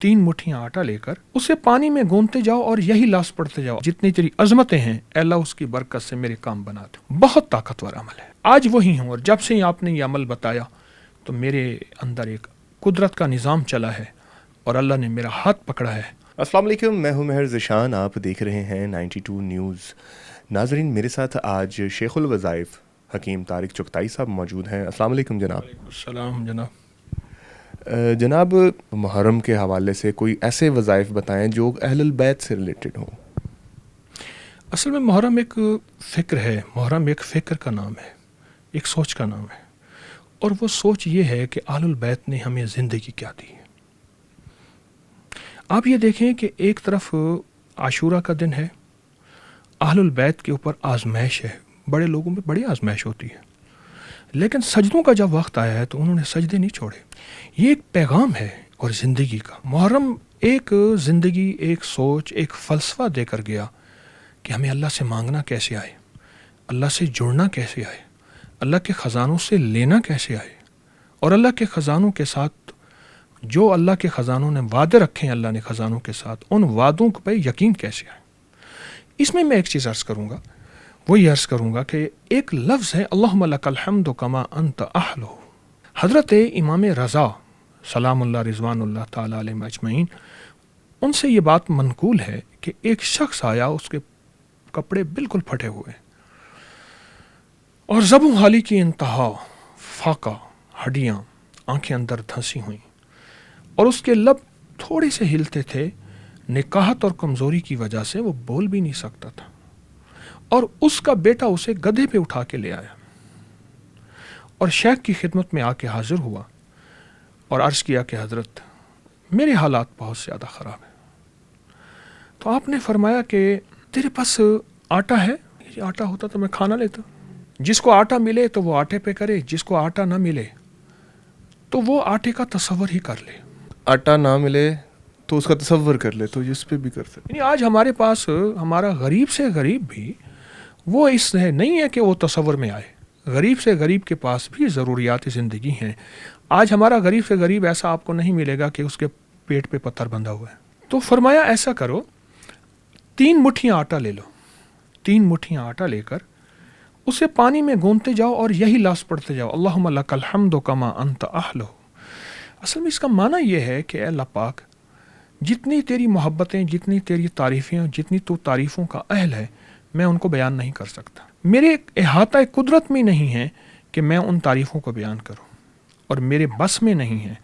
3 मुट्ठियां आटा लेकर उसे पानी में गूंथते जाओ और यही लफ्ज़ पढ़ते जाओ, जितनी तेरी अजमतें हैं अल्लाह उसकी बरकत से मेरे काम बना दे। बहुत ताकतवर अमल है। आज वही हूँ और जब से ही आपने ये अमल बताया तो मेरे अंदर एक कुदरत का निज़ाम चला है और अल्लाह ने मेरा हाथ पकड़ा है। अस्सलाम वालेकुम, मैं हूं महर ज़िशान, आप देख रहे हैं 92 न्यूज़। नाज़रीन, मेरे साथ आज शेखुल वज़ाइफ हकीम तारिक चुगताई साहब मौजूद हैं। अस्सलाम वालेकुम जनाब। सलाम जनाब। जनाब, मुहर्रम के हवाले से कोई ऐसे वज़ाइफ बताएं जो अहलुल बैत से रिलेटेड हों। असल में मुहर्रम एक फ़िक्र है, मुहर्रम एक फ़िक्र का नाम है, एक सोच का नाम है, और वो सोच ये है कि अहलुल बैत ने हमें ज़िंदगी क्या दी है। आप ये देखें कि एक तरफ आशूरा का दिन है, अहलुल बैत के ऊपर आजमाइश है, बड़े लोगों में बड़ी आजमाइश होती है, लेकिन सजदों का जब वक्त आया है तो उन्होंने सजदे नहीं छोड़े। ये एक पैगाम है और ज़िंदगी का। मुहर्रम एक ज़िंदगी, एक सोच, एक फ़लसफ़ा देकर गया कि हमें अल्लाह से मांगना कैसे आए, अल्लाह से जुड़ना कैसे आए, अल्लाह के ख़जानों से लेना कैसे आए, और अल्लाह के ख़जानों के साथ जो अल्लाह के ख़जानों ने वादे रखे हैं, अल्लाह ने ख़जानों के साथ उन वादों पे यकीन कैसे आए। इसमें मैं एक चीज़ अर्ज़ करूँगा, वही अर्ज़ करूँगा कि एक लफ्ज़ है अल्लाहुम्मा लकल हम्दु कमा अंत अहलु। हज़रत इमाम रज़ा सलामुल्लाह रिज़वानुल्लाह ताला अलैहिम अजमईन, उनसे ये बात मनकूल है कि एक शख्स आया, उसके कपड़े बिल्कुल फटे हुए और ज़बू हाली की इंतहा, फाका, हड्डियाँ, आंखें अंदर धंसी हुई और उसके लब थोड़े से हिलते थे। निकाहत और कमज़ोरी की वजह से वो बोल भी नहीं सकता था, और उसका बेटा उसे गधे पे उठा के ले आया और शेख की खिदमत में आके हाजिर हुआ और अर्ज़ किया कि हज़रत, मेरे हालात बहुत ज़्यादा ख़राब है। तो आपने फरमाया कि तेरे पास आटा है? ये आटा होता तो मैं खाना लेता। जिसको आटा मिले तो वो आटे पे करे, जिसको आटा ना मिले तो वो आटे का तसव्वुर ही कर ले। आटा ना मिले तो उसका तसव्वुर कर ले, तो इस पे भी कर सकते। यानी आज हमारे पास हमारा गरीब से गरीब भी वो इस नहीं है कि वो तसव्वुर में आए। गरीब से गरीब के पास भी ज़रूरियात ज़िंदगी हैं। आज हमारा गरीब से गरीब ऐसा आपको नहीं मिलेगा कि उसके पेट पे पत्थर बंधा हुआ है। तो फरमाया ऐसा करो, 3 मुट्ठियाँ आटा ले लो। 3 मुट्ठियाँ आटा लेकर उसे पानी में गूंथते जाओ और यही लफ्ज़ पढ़ते जाओ, अल्लाहुम्मा लकल हम्दु कमा अंत अहलु। असल में इसका माना यह है कि अल्लाह पाक, जितनी तेरी मोहब्बतें, जितनी तेरी तारीफ़ें, जितनी तू तारीफ़ों का अहल है, मैं उनको बयान नहीं कर सकता। मेरे अहाता कुदरत में नहीं है कि मैं उन तारीफ़ों को बयान करूं, और मेरे बस में नहीं है।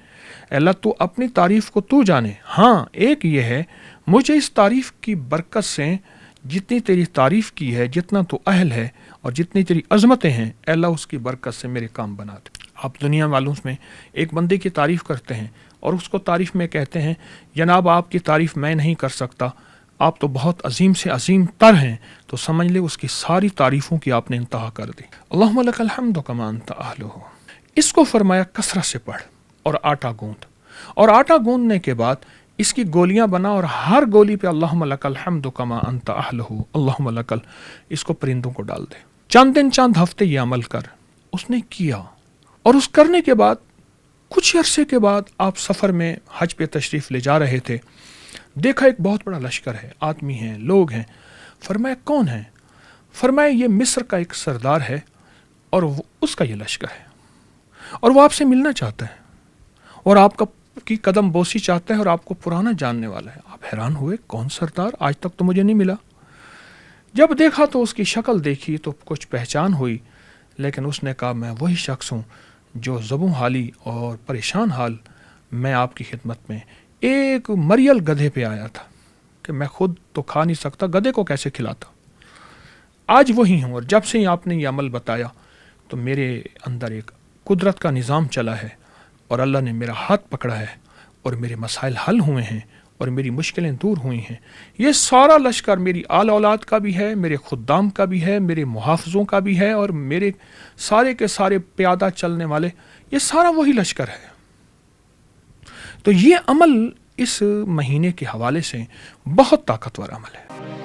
अल्लाह, तू अपनी तारीफ़ को तू जाने। हाँ, एक ये है, मुझे इस तारीफ़ की बरकत से जितनी तेरी तारीफ़ की है, जितना तू अहल है और जितनी तेरी अज़मतें हैं, अल्लाह उसकी बरकत से मेरे काम बना दे। आप दुनिया वालों में एक बंदे की तारीफ़ करते हैं और उसको तारीफ़ में कहते हैं, जनाब आपकी तारीफ़ मैं नहीं कर सकता, आप तो बहुत अजीम से अजीम तर हैं, तो समझ ले उसकी सारी तारीफ़ों की आपने इंतहा कर दी। अल्लाहुम्मा लकल हम्दु कमा अंत अहलु। इसको फरमाया कसरत से पढ़ और आटा गूंथ, और आटा गूंथने के बाद इसकी गोलियां बना और हर गोली पे अल्लाहुम्मा लकल हम्दु कमा अंत अहलु, अल्लाहुम्मा लकल, इसको परिंदों को डाल दे। चंद दिन चंद हफ्ते ये अमल कर। उसने किया, और उस करने के बाद कुछ अरसे के बाद आप सफ़र में हज पे तशरीफ़ ले जा रहे थे, देखा एक बहुत बड़ा लश्कर है, आदमी हैं, लोग हैं। फरमाया कौन है? फरमाया ये मिस्र का एक सरदार है और उसका ये लश्कर है, और वो आपसे मिलना चाहता है और आपका की कदम बोसी चाहता है और आपको पुराना जानने वाला है। आप हैरान हुए, कौन सरदार, आज तक तो मुझे नहीं मिला। जब देखा तो उसकी शक्ल देखी तो कुछ पहचान हुई, लेकिन उसने कहा मैं वही शख्स हूँ जो ज़बू हाली और परेशान हाल मैं आपकी खिदमत में एक मरियल गधे पे आया था कि मैं खुद तो खा नहीं सकता, गधे को कैसे खिलाता। आज वही हूँ और जब से ही आपने ये अमल बताया तो मेरे अंदर एक कुदरत का निज़ाम चला है और अल्लाह ने मेरा हाथ पकड़ा है और मेरे मसाइल हल हुए हैं और मेरी मुश्किलें दूर हुई हैं। ये सारा लश्कर मेरी आल औलाद का भी है, मेरे खुद्दाम का भी है, मेरे मुहाफ़िज़ों का भी है, और मेरे सारे के सारे प्यादा चलने वाले, ये सारा वही लश्कर है। तो ये अमल इस महीने के हवाले से बहुत ताकतवर अमल है।